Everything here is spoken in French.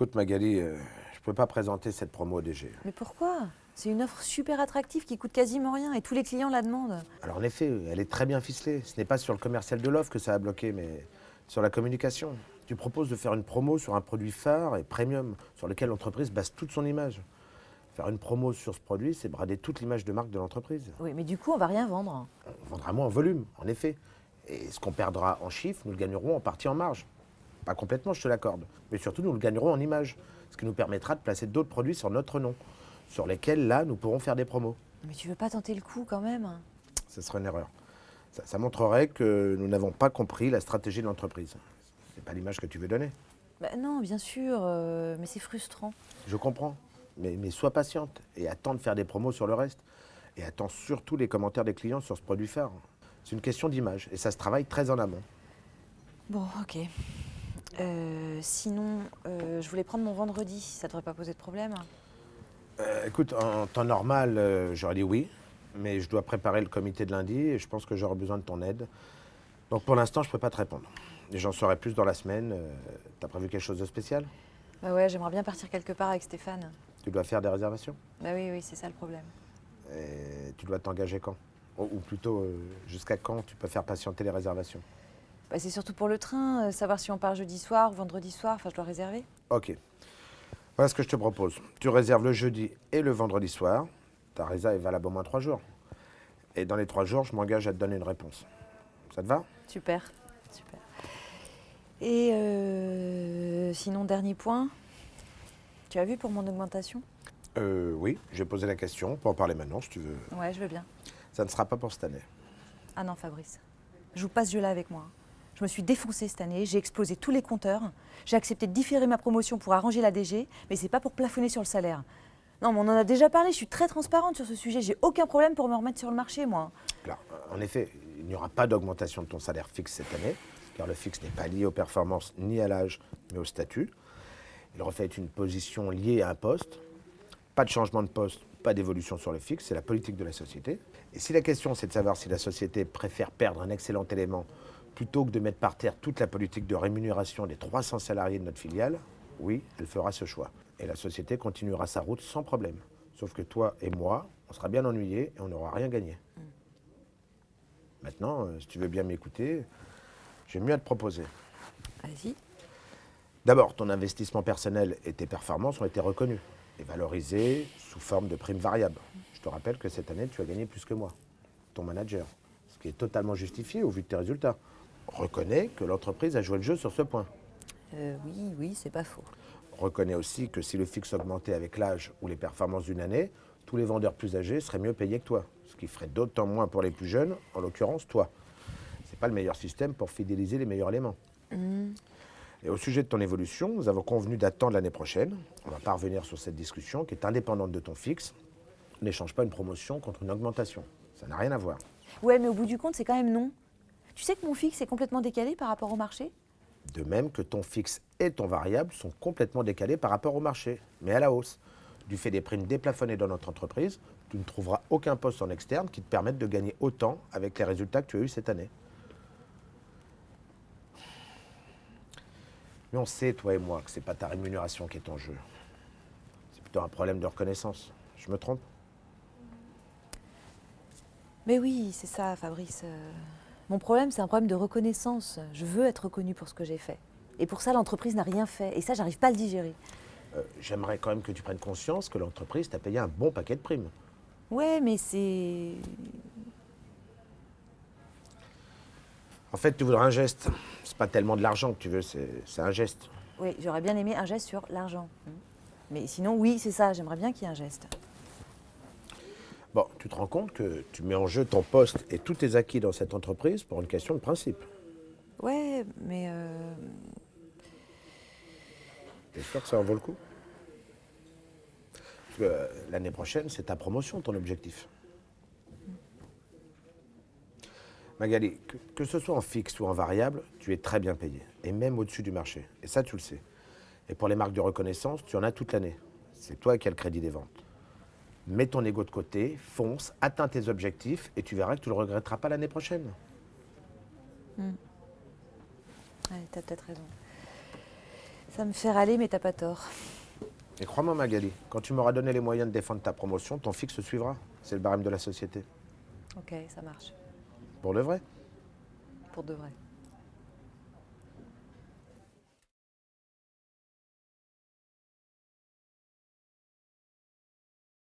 Écoute Magali, je peux pas présenter cette promo au DG. Mais pourquoi? C'est une offre super attractive qui coûte quasiment rien et tous les clients la demandent. Alors en effet, elle est très bien ficelée. Ce n'est pas sur le commercial de l'offre que ça a bloqué, mais sur la communication. Tu proposes de faire une promo sur un produit phare et premium, sur lequel l'entreprise base toute son image. Faire une promo sur ce produit, c'est brader toute l'image de marque de l'entreprise. Oui, mais du coup, on va rien vendre. On vendra moins en volume, en effet. Et ce qu'on perdra en chiffres, nous le gagnerons en partie en marge. Pas complètement, je te l'accorde. Mais surtout, nous le gagnerons en image. Ce qui nous permettra de placer d'autres produits sur notre nom, sur lesquels, là, nous pourrons faire des promos. Mais tu veux pas tenter le coup quand même? Ce serait une erreur. Ça montrerait que nous n'avons pas compris la stratégie de l'entreprise. C'est pas l'image que tu veux donner. Bah non, bien sûr, mais c'est frustrant. Je comprends. Mais sois patiente et attends de faire des promos sur le reste. Et attends surtout les commentaires des clients sur ce produit phare. C'est une question d'image et ça se travaille très en amont. Bon, ok. Sinon, je voulais prendre mon vendredi, ça devrait pas poser de problème. Écoute, en temps normal, j'aurais dit oui. Mais je dois préparer le comité de lundi et je pense que j'aurai besoin de ton aide. Donc pour l'instant, je ne peux pas te répondre. Et j'en saurai plus dans la semaine. T'as prévu quelque chose de spécial? Bah ouais, j'aimerais bien partir quelque part avec Stéphane. Tu dois faire des réservations? Bah oui, oui, c'est ça le problème. Et tu dois t'engager quand? Ou plutôt, jusqu'à quand tu peux faire patienter les réservations? Bah c'est surtout pour le train, savoir si on part jeudi soir ou vendredi soir, enfin je dois réserver. Ok. Voilà ce que je te propose. Tu réserves le jeudi et le vendredi soir. Ta résa est valable au moins 3 jours. Et dans les 3 jours, je m'engage à te donner une réponse. Ça te va? Super, super. Et sinon, dernier point, tu as vu pour mon augmentation? Oui, j'ai posé la question. On peut en parler maintenant si tu veux. Ouais, je veux bien. Ça ne sera pas pour cette année. Ah non, Fabrice, joue pas ce jeu-là avec moi. Je me suis défoncée cette année, j'ai explosé tous les compteurs. J'ai accepté de différer ma promotion pour arranger la DG, mais c'est pas pour plafonner sur le salaire. Non, mais on en a déjà parlé, je suis très transparente sur ce sujet. J'ai aucun problème pour me remettre sur le marché, moi. Alors, en effet, il n'y aura pas d'augmentation de ton salaire fixe cette année, car le fixe n'est pas lié aux performances ni à l'âge, mais au statut. Il reflète une position liée à un poste. Pas de changement de poste, pas d'évolution sur le fixe, c'est la politique de la société. Et si la question c'est de savoir si la société préfère perdre un excellent élément plutôt que de mettre par terre toute la politique de rémunération des 300 salariés de notre filiale, oui, elle fera ce choix. Et la société continuera sa route sans problème. Sauf que toi et moi, on sera bien ennuyés et on n'aura rien gagné. Maintenant, si tu veux bien m'écouter, j'ai mieux à te proposer. Vas-y. D'abord, ton investissement personnel et tes performances ont été reconnus et valorisés sous forme de primes variables. Je te rappelle que cette année, tu as gagné plus que moi, ton manager, ce qui est totalement justifié au vu de tes résultats. Reconnais que l'entreprise a joué le jeu sur ce point. Oui, oui, c'est pas faux. Reconnais aussi que si le fixe augmentait avec l'âge ou les performances d'une année, tous les vendeurs plus âgés seraient mieux payés que toi, ce qui ferait d'autant moins pour les plus jeunes, en l'occurrence toi. C'est pas le meilleur système pour fidéliser les meilleurs éléments. Et au sujet de ton évolution, nous avons convenu d'attendre l'année prochaine. On va pas revenir sur cette discussion qui est indépendante de ton fixe. N'échange pas une promotion contre une augmentation. Ça n'a rien à voir. Ouais, mais au bout du compte, c'est quand même non. Tu sais que mon fixe est complètement décalé par rapport au marché? De même que ton fixe et ton variable sont complètement décalés par rapport au marché, mais à la hausse. Du fait des primes déplafonnées dans notre entreprise, tu ne trouveras aucun poste en externe qui te permette de gagner autant avec les résultats que tu as eus cette année. Mais on sait, toi et moi, que ce n'est pas ta rémunération qui est en jeu. C'est plutôt un problème de reconnaissance. Je me trompe? Mais oui, c'est ça, Fabrice. Mon problème, c'est un problème de reconnaissance. Je veux être reconnue pour ce que j'ai fait. Et pour ça, l'entreprise n'a rien fait. Et ça, j'arrive pas à le digérer. J'aimerais quand même que tu prennes conscience que l'entreprise t'a payé un bon paquet de primes. Ouais, mais c'est... En fait, tu voudrais un geste. C'est pas tellement de l'argent que tu veux, c'est un geste. Oui, j'aurais bien aimé un geste sur l'argent. Mais sinon, oui, c'est ça, j'aimerais bien qu'il y ait un geste. Bon, tu te rends compte que tu mets en jeu ton poste et tous tes acquis dans cette entreprise pour une question de principe. Ouais, mais... T'es sûr que ça en vaut le coup? Parce que l'année prochaine, c'est ta promotion, ton objectif. Magali, que ce soit en fixe ou en variable, tu es très bien payé, et même au-dessus du marché. Et ça, tu le sais. Et pour les marques de reconnaissance, tu en as toute l'année. C'est toi qui as le crédit des ventes. Mets ton ego de côté, fonce, atteins tes objectifs, et tu verras que tu ne le regretteras pas l'année prochaine. Ouais, t'as peut-être raison. Ça me fait râler, mais t'as pas tort. Et crois-moi Magali, quand tu m'auras donné les moyens de défendre ta promotion, ton fixe suivra. C'est le barème de la société. Ok, ça marche. Pour de vrai. Pour de vrai.